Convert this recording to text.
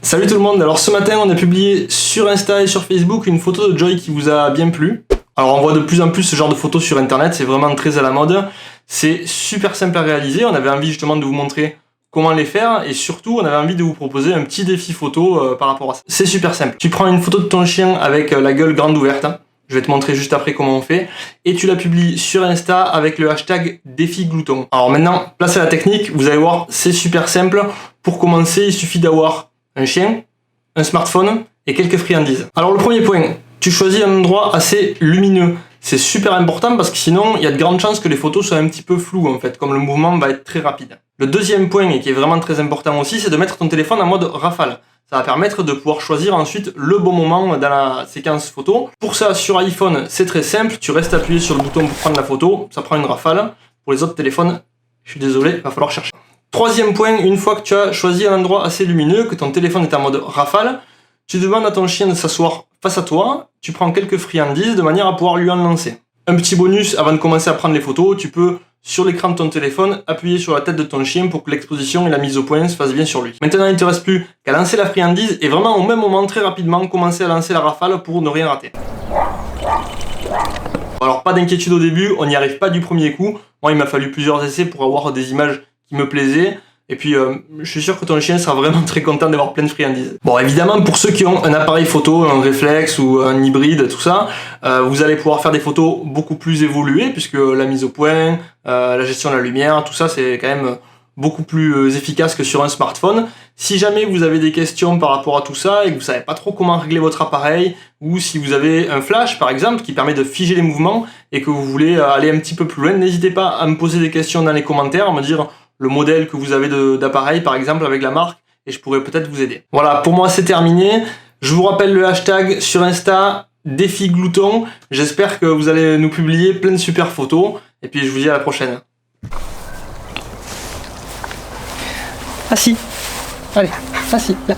Salut tout le monde, alors ce matin on a publié sur Insta et sur Facebook une photo de Joy qui vous a bien plu. Alors on voit de plus en plus ce genre de photos sur internet, c'est vraiment très à la mode. C'est super simple à réaliser, on avait envie justement de vous montrer comment les faire et surtout on avait envie de vous proposer un petit défi photo par rapport à ça. C'est super simple, tu prends une photo de ton chien avec la gueule grande ouverte, je vais te montrer juste après comment on fait, et tu la publies sur Insta avec le hashtag défi glouton. Alors maintenant, place à la technique, vous allez voir, c'est super simple. Pour commencer, il suffit d'avoir un chien, un smartphone et quelques friandises. Alors le premier point, tu choisis un endroit assez lumineux. C'est super important parce que sinon, il y a de grandes chances que les photos soient un petit peu floues en fait, comme le mouvement va être très rapide. Le deuxième point, et qui est vraiment très important aussi, c'est de mettre ton téléphone en mode rafale. Ça va permettre de pouvoir choisir ensuite le bon moment dans la séquence photo. Pour ça, sur iPhone, c'est très simple. Tu restes appuyé sur le bouton pour prendre la photo, ça prend une rafale. Pour les autres téléphones, je suis désolé, il va falloir chercher. Troisième point, une fois que tu as choisi un endroit assez lumineux, que ton téléphone est en mode rafale, tu demandes à ton chien de s'asseoir face à toi, tu prends quelques friandises de manière à pouvoir lui en lancer. Un petit bonus, avant de commencer à prendre les photos, tu peux, sur l'écran de ton téléphone, appuyer sur la tête de ton chien pour que l'exposition et la mise au point se fassent bien sur lui. Maintenant, il ne te reste plus qu'à lancer la friandise et vraiment au même moment, très rapidement, commencer à lancer la rafale pour ne rien rater. Alors pas d'inquiétude au début, on n'y arrive pas du premier coup. Moi, il m'a fallu plusieurs essais pour avoir des images qui me plaisaient. Et puis, je suis sûr que ton chien sera vraiment très content d'avoir plein de friandises. Bon, évidemment, pour ceux qui ont un appareil photo, un réflexe ou un hybride, tout ça, vous allez pouvoir faire des photos beaucoup plus évoluées, puisque la mise au point, la gestion de la lumière, tout ça, c'est quand même beaucoup plus efficace que sur un smartphone. Si jamais vous avez des questions par rapport à tout ça et que vous savez pas trop comment régler votre appareil, ou si vous avez un flash, par exemple, qui permet de figer les mouvements et que vous voulez aller un petit peu plus loin, n'hésitez pas à me poser des questions dans les commentaires, à me dire le modèle que vous avez d'appareil par exemple avec la marque et je pourrais peut-être vous aider. Voilà, pour moi c'est terminé. Je vous rappelle le hashtag sur Insta défi glouton. J'espère que vous allez nous publier plein de super photos et puis je vous dis à la prochaine. Assis. Allez, assis, là.